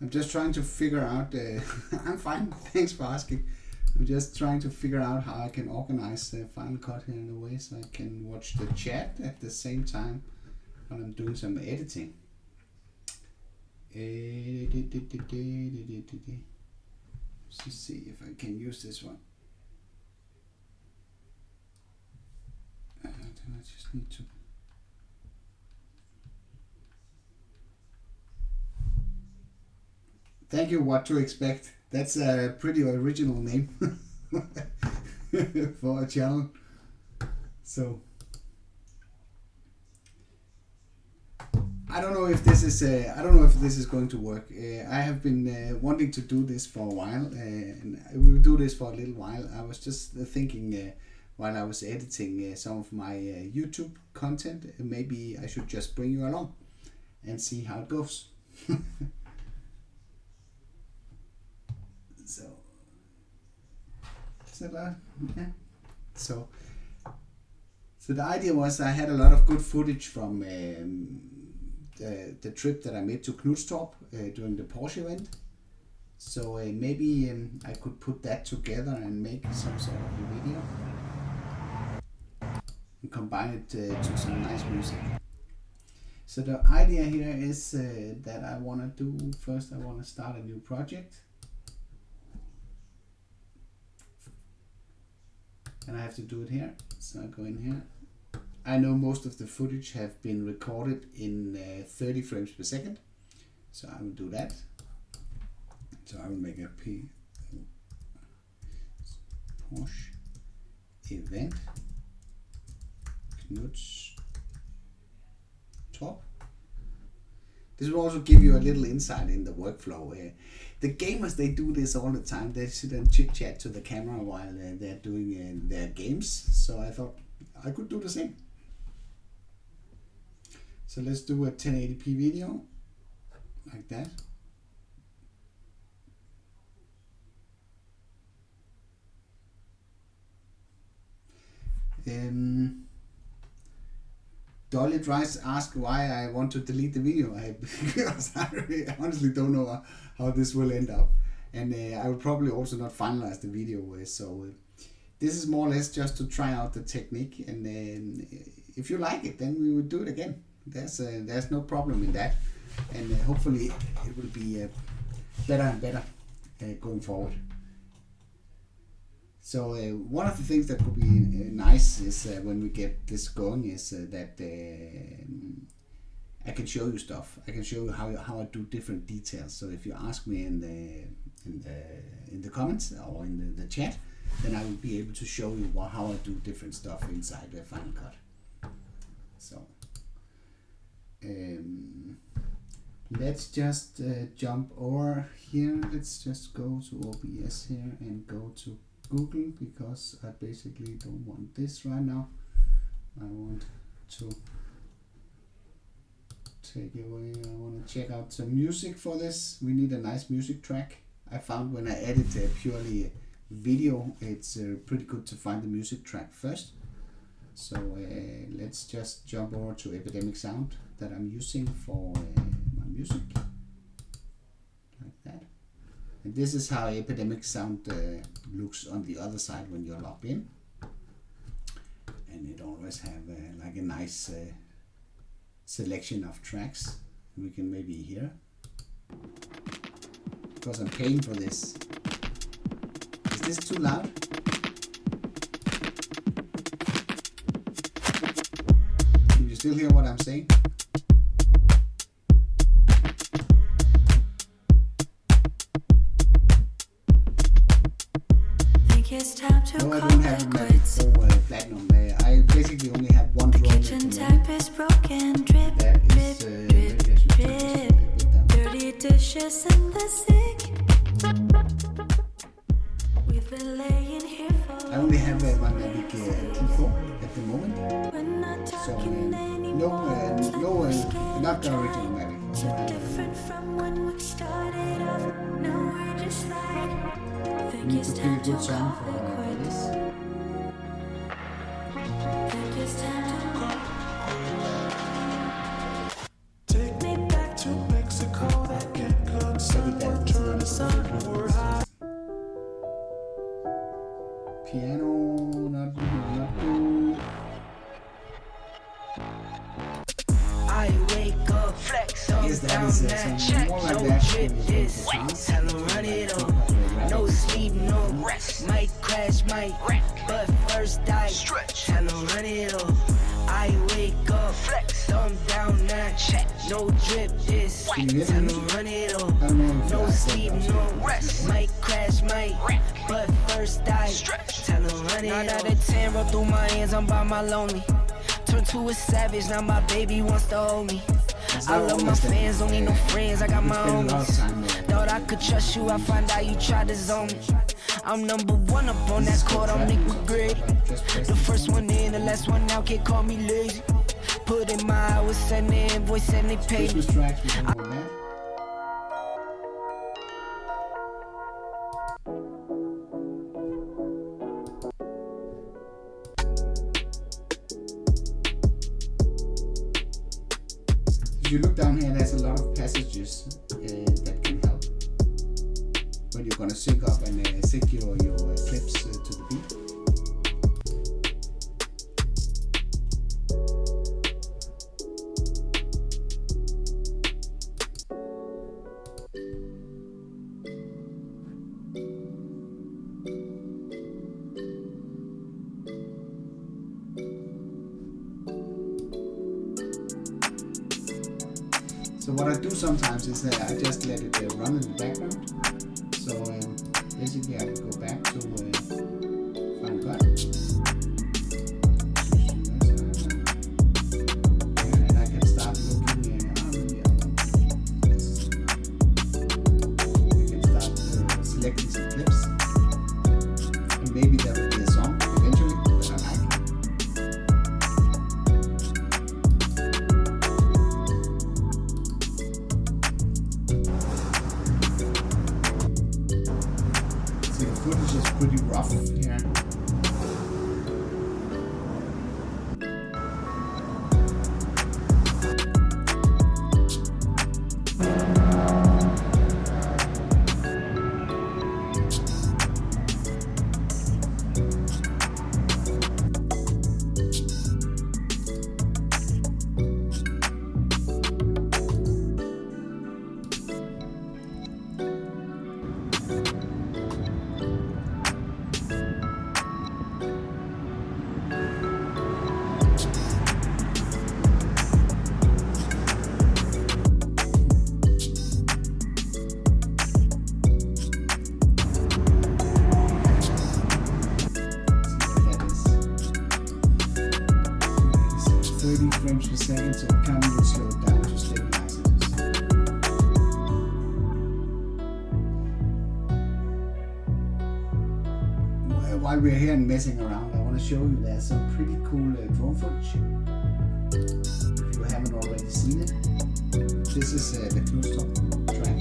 I'm just trying to figure out. I'm fine. Thanks for asking. I'm just trying to figure out how I can organize Final Cut here in a way so I can watch the chat at the same time while I'm doing some editing. Let's see if I can use this one. Then I just need to. Thank you, What to Expect. That's a pretty original name for a channel. So I don't know if this is going to work. I have been wanting to do this for a while, and we will do this for a little while. I was just thinking while I was editing some of my YouTube content, maybe I should just bring you along and see how it goes. So, yeah. So the idea was I had a lot of good footage from the trip that I made to Knudstorp during the Porsche event. So maybe I could put that together and make some sort of a video and combine it to some nice music. So the idea here is that I want to start a new project. And I have to do it here, so I go in here. I know most of the footage have been recorded in 30 frames per second, so I will do that. So I will make a Porsche event Knudstorp. This will also give you a little insight in the workflow. The gamers, they do this all the time. They sit and chit chat to the camera while they're doing their games. So I thought I could do the same. So let's do a 1080p video like that. Dolly Rice asked why I want to delete the video. Because I honestly don't know how this will end up, and I will probably also not finalize the video. So this is more or less just to try out the technique, and if you like it, then we will do it again. There's no problem in that, and hopefully it will be better and better going forward. So one of the things that could be nice is when we get this going is that I can show you stuff. I can show you how I do different details. So if you ask me in the comments or in the chat, then I will be able to show you how I do different stuff inside the Final Cut. So let's just jump over here. Let's just go to OBS here and go to Google, because I basically don't want this right now. I want to take away. I want to check out some music for this. We need a nice music track. I found when I edit a purely video, it's pretty good to find the music track first. So let's just jump over to Epidemic Sound that I'm using for my music, like that. And this is how Epidemic Sound looks on the other side when you're logged in. And it always have like a nice selection of tracks. We can maybe hear, because I'm paying for this. Is this too loud? Can you still hear what I'm saying? No, I don't have a Mavic Pro Platinum. I basically only have one drone. Kitchen tap is broken. Drip, drip, drip, drip. Dirty dishes in the sink. We've been laying here for. I only have my Mavic T4 at the moment. So not the original Mavic. Different from when we started off. Now we're just like. Think it's time to call it quits. Think it's time to take me back to Mexico. That can't cook. Piano, not good. I wake up, flex up, down that, more like no that. drip this, tell 'em run it up, no sleep, no rest, might crash, might wreck, but first I stretch, tell 'em run it up. I wake up, flex up, down that, no drip this, tell 'em run it up, no sleep, no rest, might crash, might wreck, but first I stretch, tell 'em run it up. 9 out of 10 roll through my hands, I'm by my lonely. Turned to a savage, now my baby wants to hold me. I love my fans, don't need no friends, I got my homies. Thought I could trust you, I find out you tried to zone me. I'm number one up on that court, I'm liquid grade. The first one in, the last one out, can't call me lazy. Put in my hours, send the invoice, and they pay me. If you look down here, there's a lot of passages that can help when you're gonna sync up and sync your clips to the beat. So what I do sometimes is I just let it run in the background. So basically I can go back to Final Cut. And I can start looking I can start selecting some clips. And maybe there will be a song eventually that I like. The footage is pretty rough here. Frames per second, so it can't even slow it down to stabilize it. While we're here and messing around, I want to show you there's some pretty cool drone footage. If you haven't already seen it, this is the close-up track.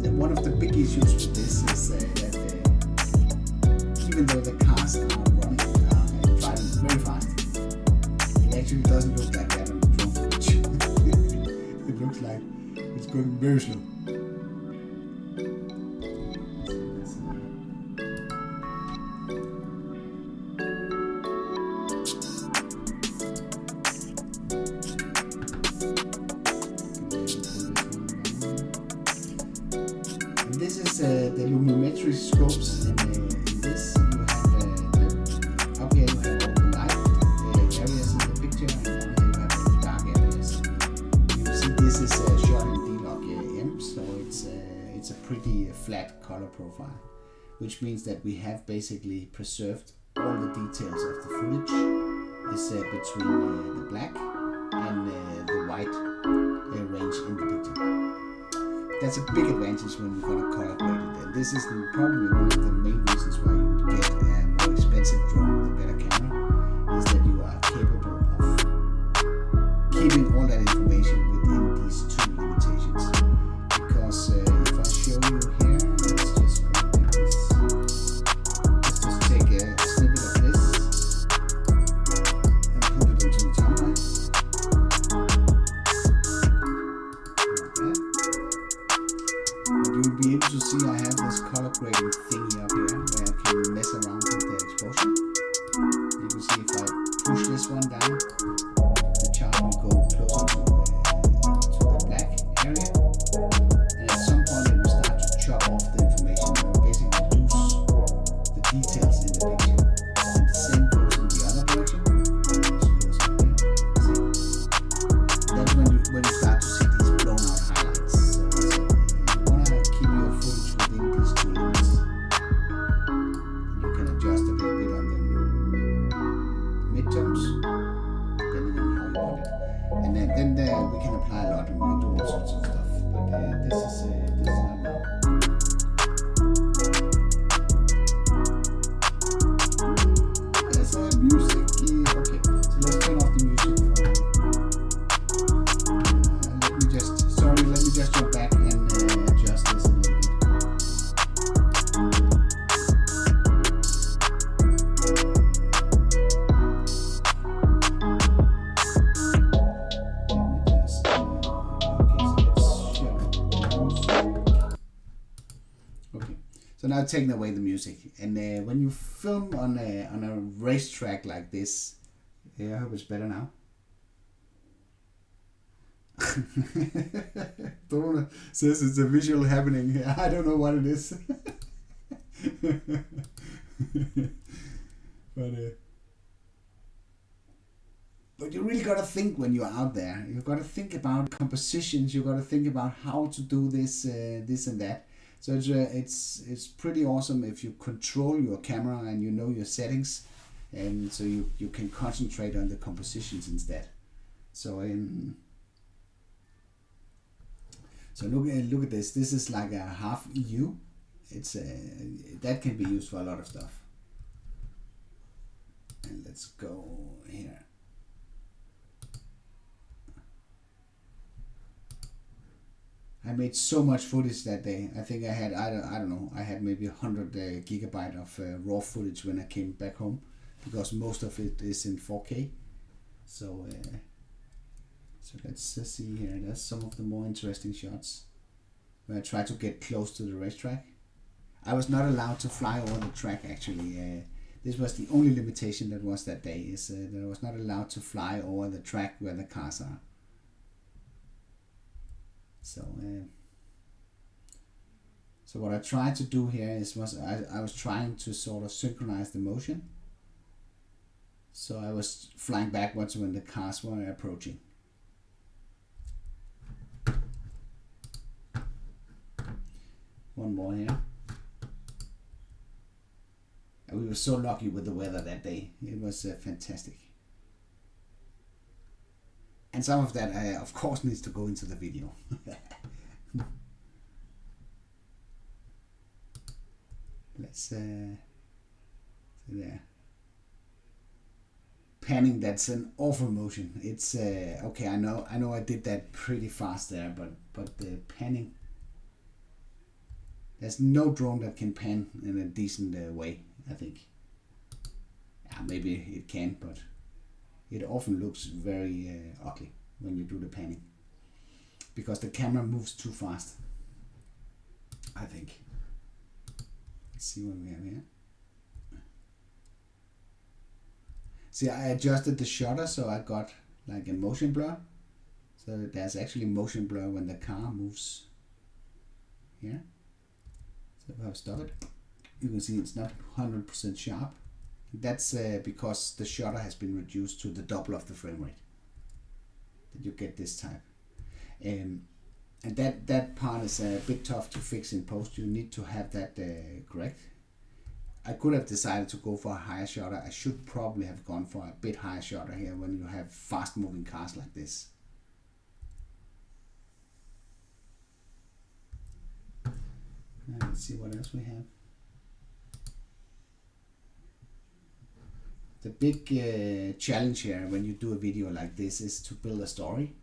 And one of the big issues with this is that even though the cars are running and driving very fast, it actually doesn't look like that on the drone footage. It looks like it's going very slow. And this is the lumimetry scopes, and in this you have up here you have all the light areas in the picture, and down here you have the dark areas. You see this is shot in D-Log M, so it's a pretty flat color profile, which means that we have basically preserved all the details of the footage is between the black and the white range in the picture. That's a big advantage when we're going to color grade it. And this is probably one of the main reasons why you would get a more expensive drone with a better camera, is that you are capable of keeping all that information within these two limitations. Because if I show you here, let's just go like this. Let's just take a snippet of this and put it into the timeline. Like that. And you'll be able to see I have push this one down, the chart will go closer to the black area, and at some point it will start to chop off the information and basically lose the details in the picture. And the same goes in the other direction. That's when you start to see these blown out highlights. So you want to keep your footage within these two limits. You can adjust a little bit on the midterms, depending on how you want it. And then we can apply a lot and we can do all sorts of stuff. But this is not now. There's music. Okay, so let's turn off the music for. Let me just go back and adjust this a little bit. Okay, so now taking away the music, and when you film on a racetrack like this, I hope it's better now. Dora says it's a visual happening. I don't know what it is. But you really gotta think when you're out there. You gotta think about compositions. You gotta think about how to do this, this and that. So it's pretty awesome if you control your camera and you know your settings, and so you can concentrate on the compositions instead. So So look at this. This is like a half EU. It's that can be used for a lot of stuff. And let's go here. I made so much footage that day. I think I had I don't know. I had maybe 100 gigabyte of raw footage when I came back home, because most of it is in 4K. So. So let's see here, there's some of the more interesting shots where I try to get close to the racetrack. I was not allowed to fly over the track actually. This was the only limitation that was that day, is that I was not allowed to fly over the track where the cars are. So what I tried to do here I was trying to sort of synchronize the motion. So I was flying backwards when the cars were approaching. One more here. And we were so lucky with the weather that day. It was fantastic. And some of that, of course, needs to go into the video. Let's see there. Panning, that's an awful motion. It's okay. I know I did that pretty fast there, but the panning. There's no drone that can pan in a decent way, I think. Yeah, maybe it can, but it often looks very ugly when you do the panning, because the camera moves too fast, I think. Let's see what we have here. See, I adjusted the shutter so I got like a motion blur. So there's actually motion blur when the car moves here. So if I stop it, you can see it's not 100% sharp. That's because the shutter has been reduced to the double of the frame rate. That you get this type. And that part is a bit tough to fix in post. You need to have that correct. I could have decided to go for a higher shutter. I should probably have gone for a bit higher shutter here when you have fast moving cars like this. Let's see what else we have. The big challenge here when you do a video like this is to build a story.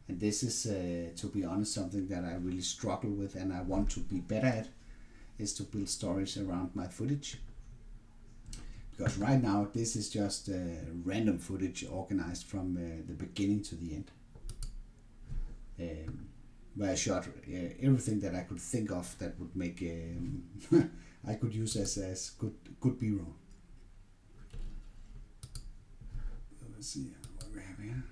And this is, to be honest, something that I really struggle with and I want to be better at, is to build stories around my footage. Because right now this is just random footage organized from the beginning to the end. Where I shot everything that I could think of that would make I could use as good B-roll. Let's see what we have here.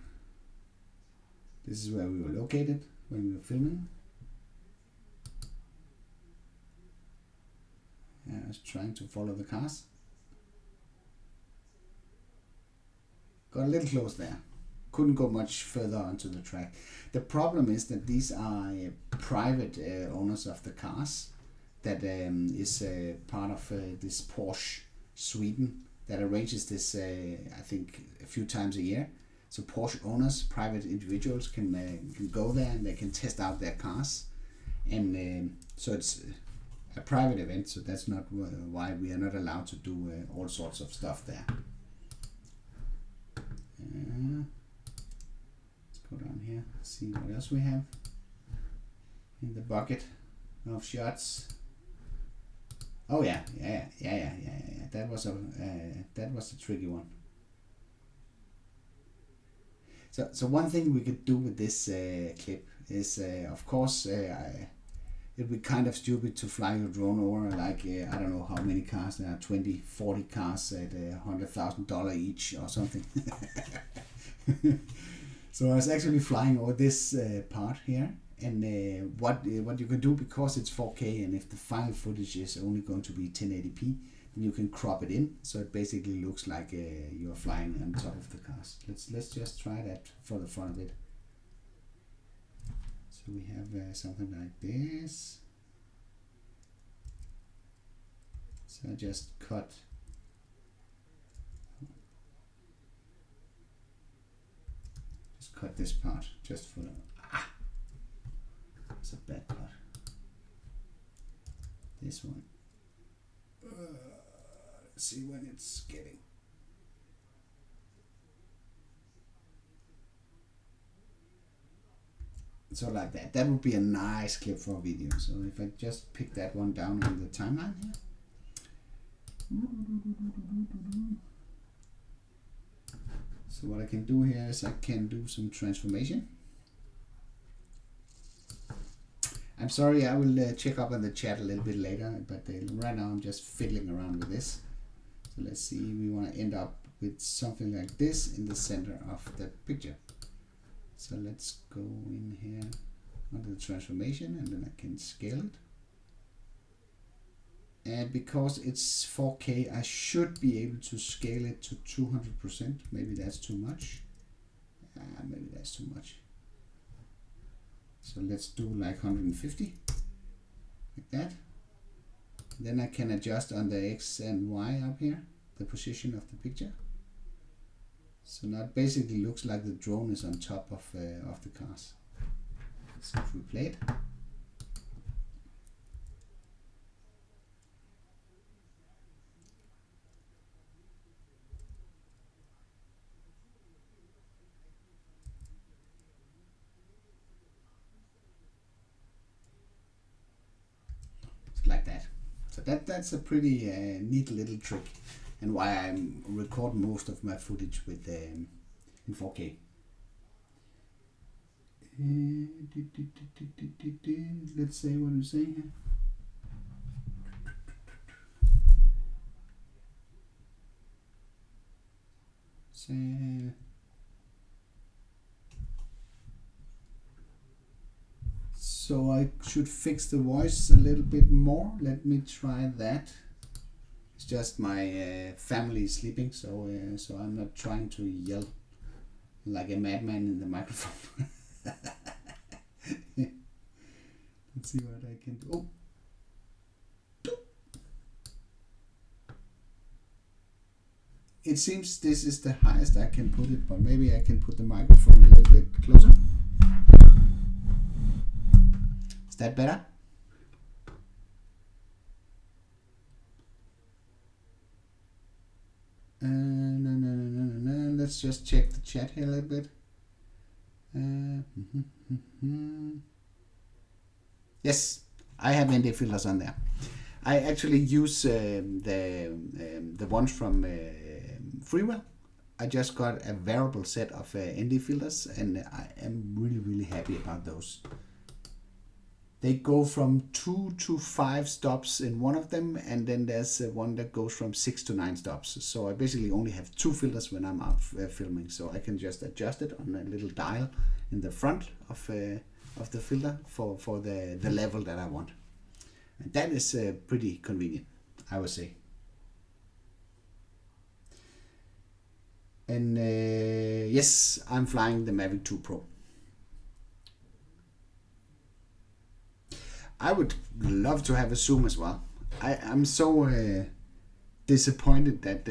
This is where we were located when we were filming. I was trying to follow the cars. Got a little close there. Couldn't go much further onto the track. The problem is that these are private owners of the cars. That is part of this Porsche Sweden that arranges this, I think, a few times a year. So Porsche owners, private individuals, can go there and they can test out their cars. And so it's a private event, so that's not why we are not allowed to do all sorts of stuff there. Let's go down here, see what else we have in the bucket of shots. Oh yeah. That was a tricky one. So one thing we could do with this clip is, of course, it'd be kind of stupid to fly your drone over like I don't know how many cars there are, 20, 40 cars at $100,000 each or something. So I was actually flying over this part here, and what you can do, because it's 4K and if the final footage is only going to be 1080p, then you can crop it in so it basically looks like you're flying on top of the cars. Let's just try that for the fun of it. So we have something like this. So I just cut this part just for the it's a bad part. This one. Let's see when it's getting. So like that. That would be a nice clip for a video. So if I just pick that one down on the timeline here. So what I can do here is I can do some transformation. I'm sorry, I will check up on the chat a little bit later, but right now I'm just fiddling around with this. So let's see, we want to end up with something like this in the center of the picture. So let's go in here onto the transformation, and then I can scale it. And because it's 4K, I should be able to scale it to 200%. Maybe that's too much. Maybe that's too much. So let's do like 150, like that. Then I can adjust on the X and Y up here, the position of the picture. So now it basically looks like the drone is on top of the cars. So if we play it. Like that. So that's a pretty neat little trick, and why I record most of my footage with in 4K. Let's say what I'm saying here. So I should fix the voice a little bit more. Let me try that. It's just my family is sleeping, so I'm not trying to yell like a madman in the microphone. Let's see what I can do. Oh. It seems this is the highest I can put it, but maybe I can put the microphone a little bit closer. Is that better? No. Let's just check the chat here a little bit. Yes, I have ND filters on there. I actually use the ones from Freewell. I just got a variable set of ND filters, and I am really happy about those. They go from 2 to 5 stops in one of them, and then there's one that goes from 6 to 9 stops. So I basically only have 2 filters when I'm out filming, so I can just adjust it on a little dial in the front of the filter for the level that I want. And that is pretty convenient, I would say. And yes, I'm flying the Mavic 2 Pro. I would love to have a zoom as well. I'm so disappointed that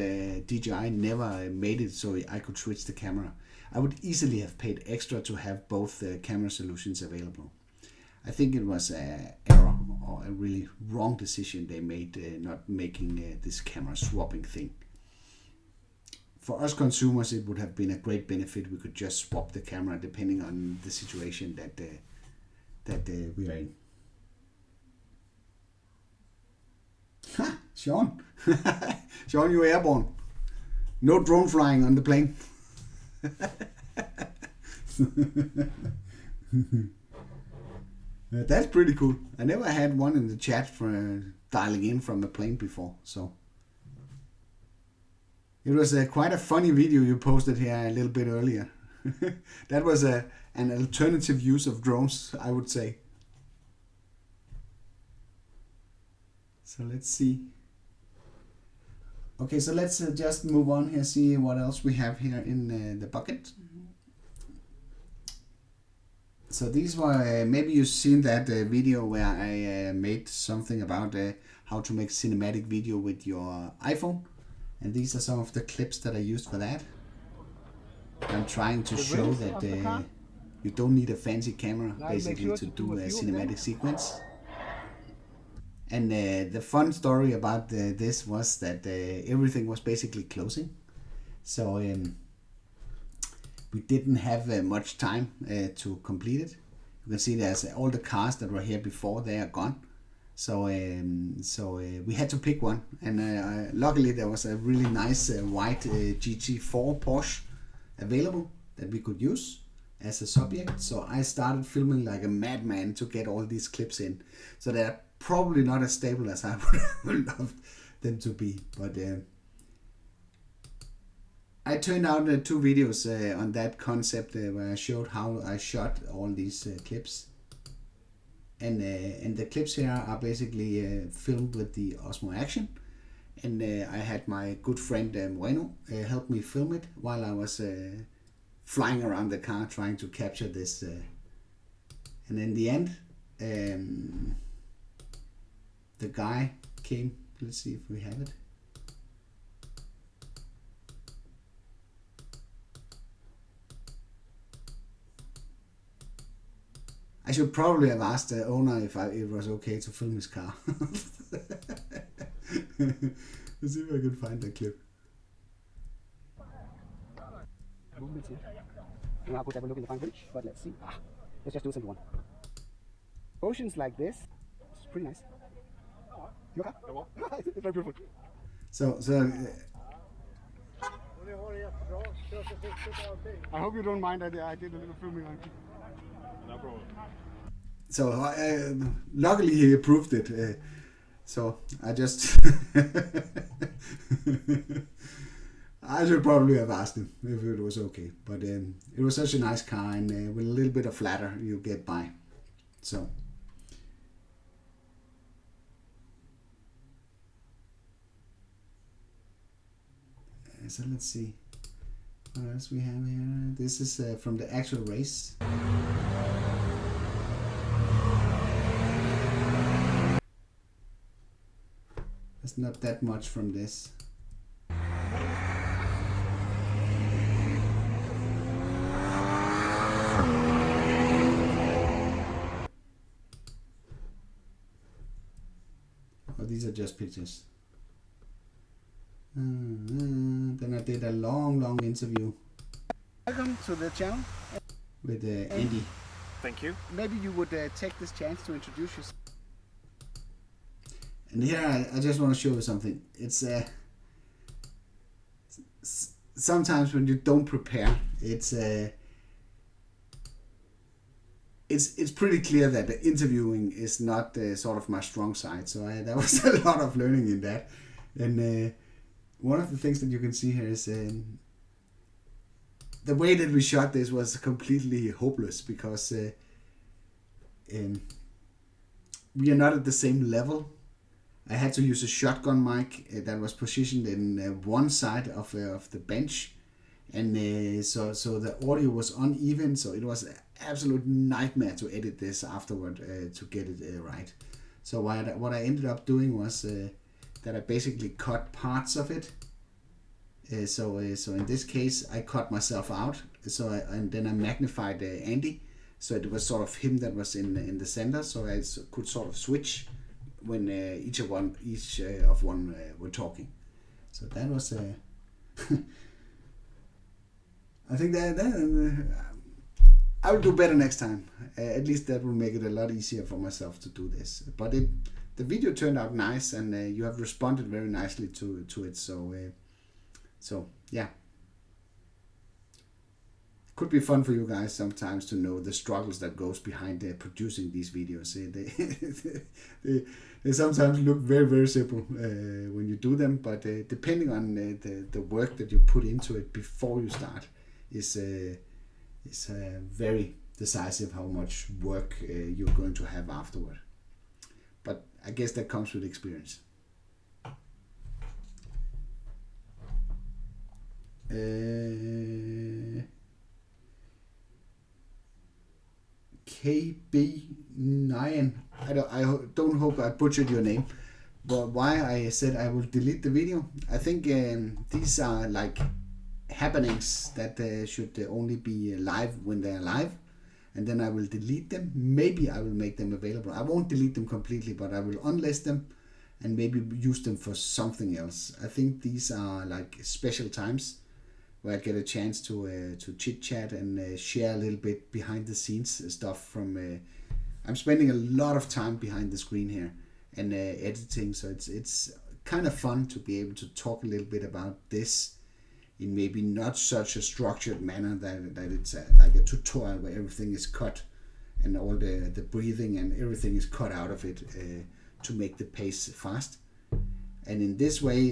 DJI never made it so I could switch the camera. I would easily have paid extra to have both camera solutions available. I think it was an error or a really wrong decision they made not making this camera swapping thing. For us consumers, it would have been a great benefit. We could just swap the camera depending on the situation that we are in. Ha! Sean! Sean, you're airborne. No drone flying on the plane. That's pretty cool. I never had one in the chat for dialing in from a plane before, so it was quite a funny video you posted here a little bit earlier. That was an alternative use of drones, I would say. So let's see. Okay, so let's just move on here, see what else we have here in the bucket. So these were, maybe you've seen that video where I made something about how to make cinematic video with your iPhone. And these are some of the clips that I used for that. I'm trying to show that you don't need a fancy camera basically to do a cinematic sequence. And the fun story about this was that everything was basically closing. So we didn't have much time to complete it. You can see there's all the cars that were here before, they are gone. So we had to pick one, and luckily there was a really nice white GT4 Porsche available that we could use as a subject. So I started filming like a madman to get all these clips in. So they're probably not as stable as I would love them to be, but I turned out 2 videos on that concept where I showed how I shot all these clips. And the clips here are basically filmed with the Osmo Action, and I had my good friend Moreno help me film it while I was flying around the car trying to capture this. And in the end, the guy came. Let's see if we have it. I should probably have asked the owner if it was okay to film his car. Let's see if I can find that clip. Now I could have a look in the fine footage, but let's see. Let's just do a simple one. Oceans like this, it's pretty nice. You okay? It's very beautiful. So I hope you don't mind that I did a little filming on it. No problem. So luckily he approved it. So I just I should probably have asked him if it was okay. But it was such a nice car, and with a little bit of flatter you get by. So let's see what else we have here. This is from the actual race. There's not that much from this. Oh, these are just pictures. Then I did a long interview. Welcome to the channel. With Andy. Thank you. Maybe you would take this chance to introduce yourself. And here I just want to show you something. It's sometimes when you don't prepare, it's it's pretty clear that the interviewing is not sort of my strong side. So there was a lot of learning in that. And one of the things that you can see here is the way that we shot this was completely hopeless because we are not at the same level. I had to use a shotgun mic that was positioned in one side of the bench, and so the audio was uneven, so it was an absolute nightmare to edit this afterward to get it right. So what I ended up doing was that I basically cut parts of it. So in this case I cut myself out, and then I magnified Andy, so it was sort of him that was in the center, so I could sort of switch when each of one were talking. So that was I think that I will do better next time. At least that will make it a lot easier for myself to do this. But the video turned out nice, and you have responded very nicely to it. So yeah, could be fun for you guys sometimes to know the struggles that goes behind producing these videos. They sometimes look very, very simple when you do them, but depending on the work that you put into it before you start is very decisive how much work you're going to have afterward. But I guess that comes with experience. KB9, I don't hope I butchered your name, but why I said I will delete the video, I think these are like happenings that should only be live when they're live, and then I will delete them. Maybe I will make them available. I won't delete them completely, but I will unlist them and maybe use them for something else. I think these are like special times where I get a chance to chit chat and share a little bit behind the scenes stuff from. I'm spending a lot of time behind the screen here and editing, so it's kind of fun to be able to talk a little bit about this in maybe not such a structured manner that it's like a tutorial where everything is cut and all the breathing and everything is cut out of it to make the pace fast. And in this way,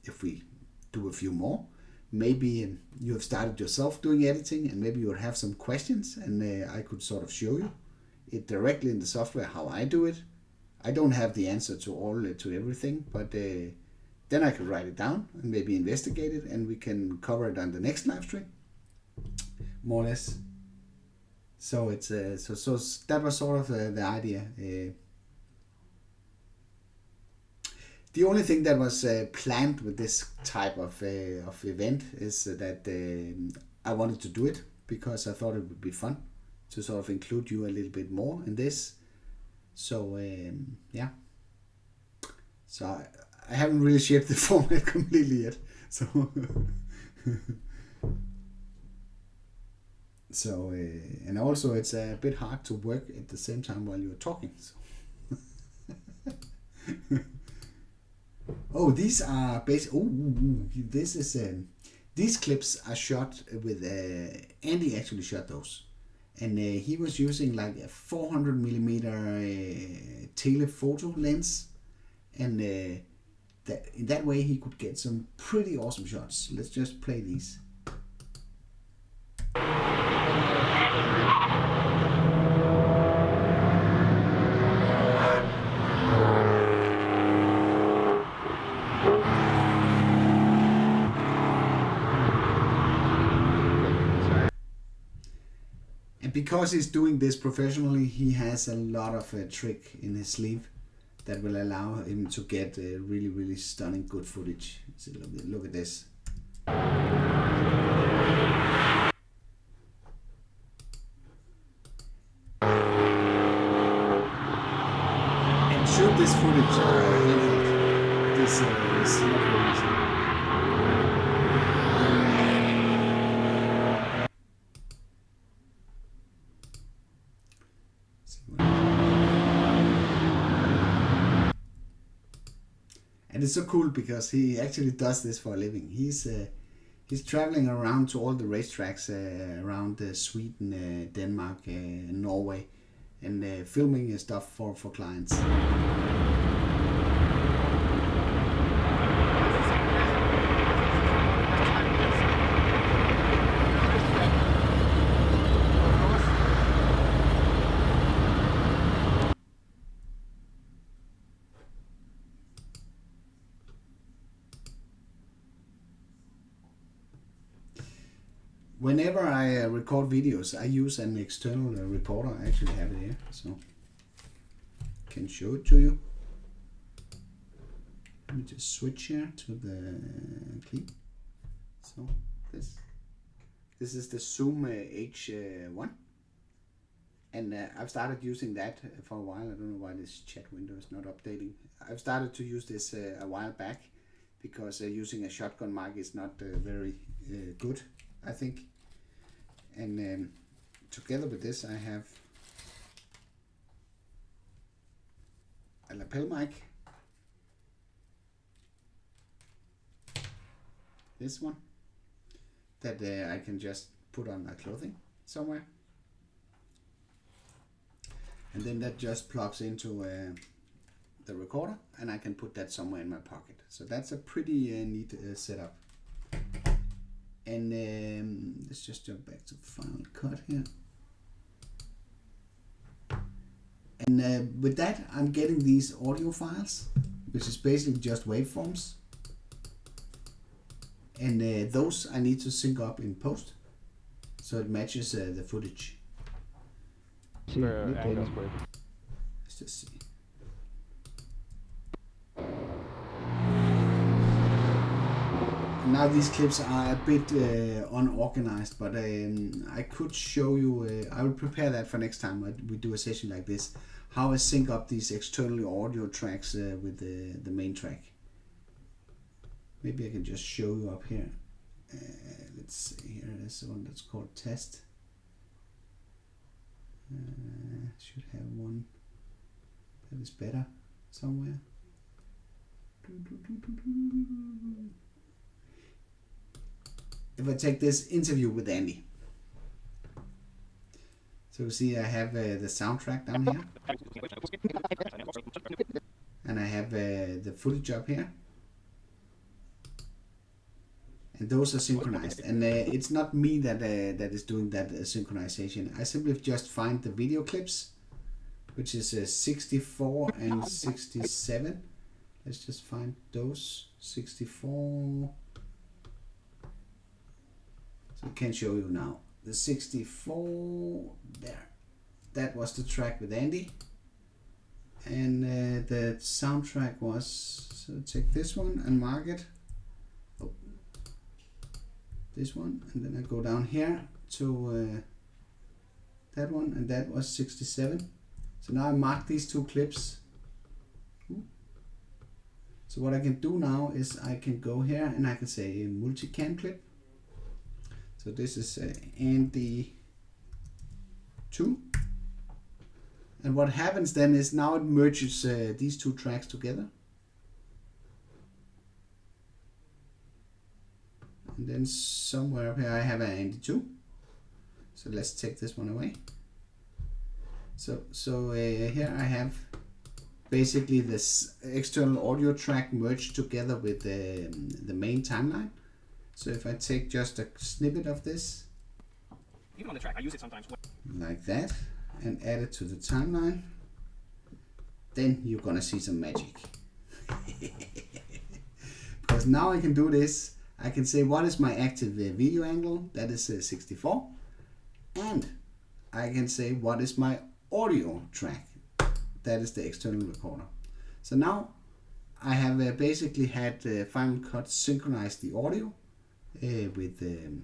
if we do a few more, maybe you have started yourself doing editing, and maybe you would have some questions, and I could sort of show you it directly in the software how I do it. I don't have the answer to everything, but then I could write it down and maybe investigate it, and we can cover it on the next live stream, more or less. So it's so that was sort of the idea. The only thing that was planned with this type of event is that I wanted to do it because I thought it would be fun to sort of include you a little bit more in this. So yeah. So I haven't really shaped the format completely yet. So and also it's a bit hard to work at the same time while you're talking. So. Oh, these are this is these clips are shot with Andy actually shot those, and he was using like a 400mm telephoto lens, and that in that way he could get some pretty awesome shots. Let's just play these. Because he's doing this professionally, he has a lot of trick in his sleeve that will allow him to get really, really stunning good footage. So look at this. And shoot this footage this is not very easy. And it's so cool because he actually does this for a living. He's He's traveling around to all the racetracks around Sweden, Denmark, Norway, and filming stuff for clients. Whenever I record videos, I use an external recorder. I actually have it here, so I can show it to you. Let me just switch here to the clip. So this is the Zoom H1, and I've started using that for a while. I don't know why this chat window is not updating. I've started to use this a while back because using a shotgun mic is not very good, I think. And together with this, I have a lapel mic. This one that I can just put on my clothing somewhere, and then that just plugs into the recorder, and I can put that somewhere in my pocket. So that's a pretty neat setup. And let's just jump back to Final Cut here. And with that, I'm getting these audio files, which is basically just waveforms. And those I need to sync up in post, so it matches the footage. Let's just see. Now these clips are a bit unorganized, but I could show you, I will prepare that for next time we do a session like this, how I sync up these external audio tracks with the main track. Maybe I can just show you up here. Let's see, here is one that's called test. Should have one that is better somewhere. If I take this interview with Andy, so you see I have the soundtrack down here, and I have the footage up here, and those are synchronized. And it's not me that is doing that synchronization. I simply just find the video clips, which is 64 and 67. Let's just find those 64. I can show you now. The 64 there. That was the track with Andy, and the soundtrack was. So take this one and mark it. Oh, this one, and then I go down here to that one, and that was 67. So now I mark these two clips. So what I can do now is I can go here and I can say multicam clip. So this is Andy 2, and what happens then is now it merges these two tracks together, and then somewhere up here I have an Andy 2. So let's take this one away. So here I have basically this external audio track merged together with the main timeline. So if I take just a snippet of this, Even on the track, I use it sometimes. like that, and add it to the timeline, then you're gonna see some magic. Because now I can do this. I can say what is my active video angle, that is 64, and I can say what is my audio track, that is the external recorder. So now I have basically had Final Cut synchronize the audio with the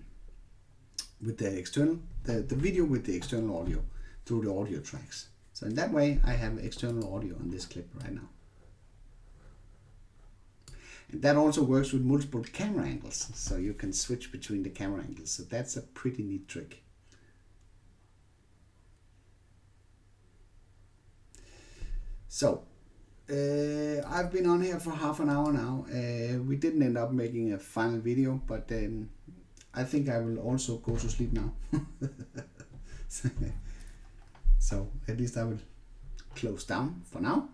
external, the video with the external audio through the audio tracks. So in that way I have external audio on this clip right now. And that also works with multiple camera angles, so you can switch between the camera angles. So that's a pretty neat trick. So I've been on here for half an hour now. We didn't end up making a final video, but I think I will also go to sleep now. So at least I will close down for now.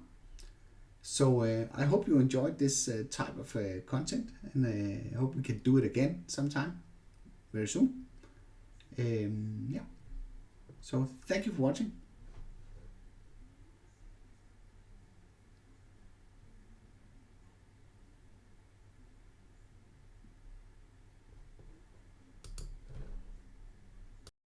So I hope you enjoyed this type of content, and I hope we can do it again sometime very soon. Yeah. So thank you for watching.